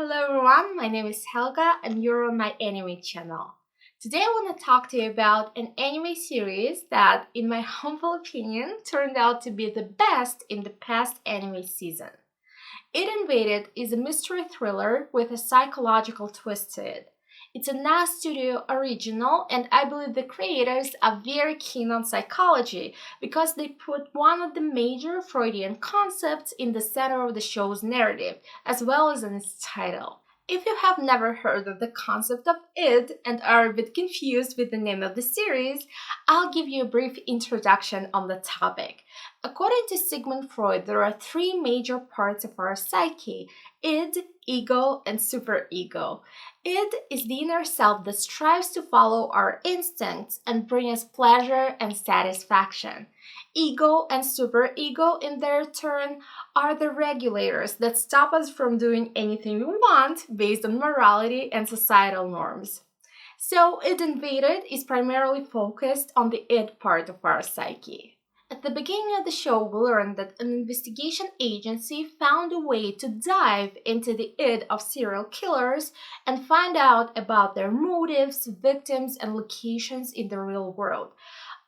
Hello everyone, my name is Helga and you're on my anime channel. Today I want to talk to you about an anime series that, in my humble opinion, turned out to be the best in the past anime season. It Invaded is a mystery thriller with a psychological twist to it. It's a NAS Studio original, and I believe the creators are very keen on psychology because they put one of the major Freudian concepts in the center of the show's narrative, as well as in its title. If you have never heard of the concept of id and are a bit confused with the name of the series, I'll give you a brief introduction on the topic. According to Sigmund Freud, there are three major parts of our psyche: id, ego, and superego. Id is the inner self that strives to follow our instincts and bring us pleasure and satisfaction. Ego and superego, in their turn, are the regulators that stop us from doing anything we want based on morality and societal norms. So, It Invaded is primarily focused on the id part of our psyche. At the beginning of the show, we learned that an investigation agency found a way to dive into the id of serial killers and find out about their motives, victims, and locations in the real world.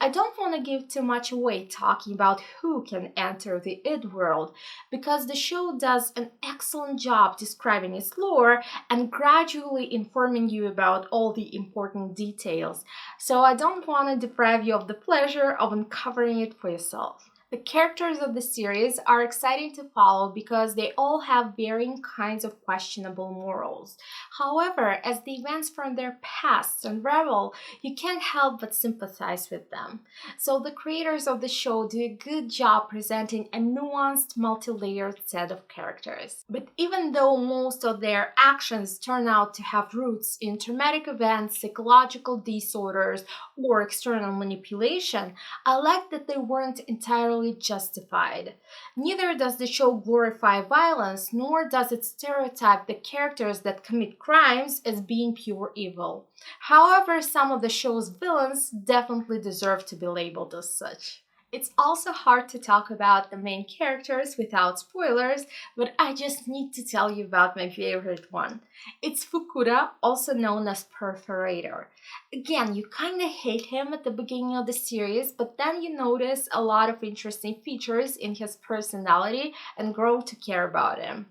I don't want to give too much away talking about who can enter the id world because the show does an excellent job describing its lore and gradually informing you about all the important details, so I don't want to deprive you of the pleasure of uncovering it for yourself. The characters of the series are exciting to follow because they all have varying kinds of questionable morals. However, as the events from their pasts unravel, you can't help but sympathize with them. So the creators of the show do a good job presenting a nuanced, multi-layered set of characters. But even though most of their actions turn out to have roots in traumatic events, psychological disorders, or external manipulation, I like that they weren't entirely justified. Neither does the show glorify violence, nor does it stereotype the characters that commit crimes as being pure evil. However, some of the show's villains definitely deserve to be labeled as such. It's also hard to talk about the main characters without spoilers, but I just need to tell you about my favorite one. It's Fukuda, also known as Perforator. Again, you kinda hate him at the beginning of the series, but then you notice a lot of interesting features in his personality and grow to care about him.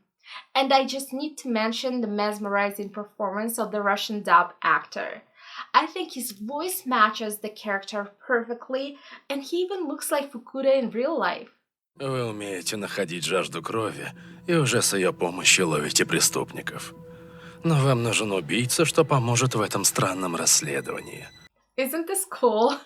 And I just need to mention the mesmerizing performance of the Russian dub actor. I think his voice matches the character perfectly, and he even looks like Fukuda in real life. Вы умеете находить жажду крови и уже с ее помощью ловите преступников. Но вам нужен убийца, что поможет в этом странном расследовании. Isn't this cool?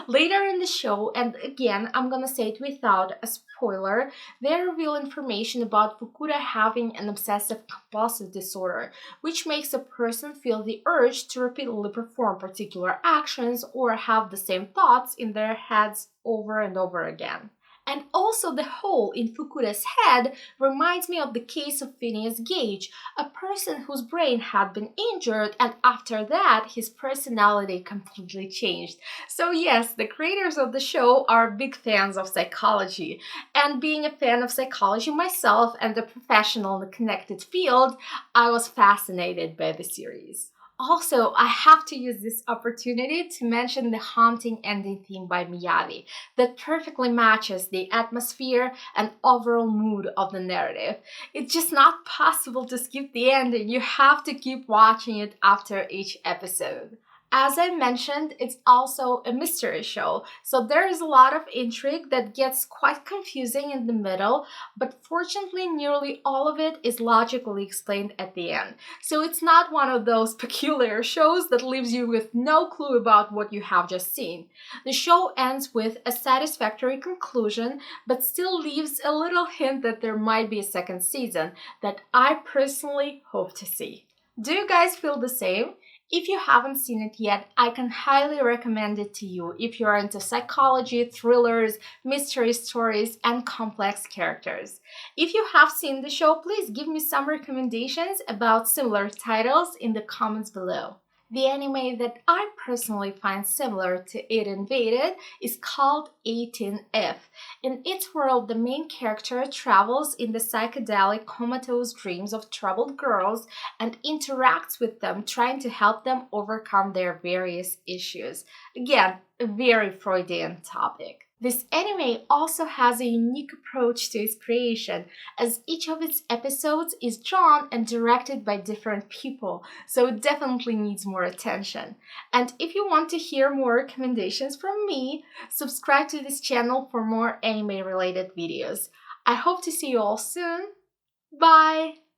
Later in the show, and again, I'm gonna say it without a spoiler, they reveal information about Fukuda having an obsessive compulsive disorder, which makes a person feel the urge to repeatedly perform particular actions or have the same thoughts in their heads over and over again. And also, the hole in Fukuda's head reminds me of the case of Phineas Gage, a person whose brain had been injured, and after that, his personality completely changed. So, yes, the creators of the show are big fans of psychology. And being a fan of psychology myself and a professional in the connected field, I was fascinated by the series. Also, I have to use this opportunity to mention the haunting ending theme by Miyavi that perfectly matches the atmosphere and overall mood of the narrative. It's just not possible to skip the ending. You have to keep watching it after each episode. As I mentioned, it's also a mystery show, so there is a lot of intrigue that gets quite confusing in the middle, but fortunately, nearly all of it is logically explained at the end. So it's not one of those peculiar shows that leaves you with no clue about what you have just seen. The show ends with a satisfactory conclusion, but still leaves a little hint that there might be a second season that I personally hope to see. Do you guys feel the same? If you haven't seen it yet, I can highly recommend it to you if you're into psychology, thrillers, mystery stories, and complex characters. If you have seen the show, please give me some recommendations about similar titles in the comments below. The anime that I personally find similar to It Invaded is called 18F. In its world, the main character travels in the psychedelic comatose dreams of troubled girls and interacts with them, trying to help them overcome their various issues. Again, a very Freudian topic. This anime also has a unique approach to its creation, as each of its episodes is drawn and directed by different people, so it definitely needs more attention. And if you want to hear more recommendations from me, subscribe to this channel for more anime related videos. I hope to see you all soon. Bye!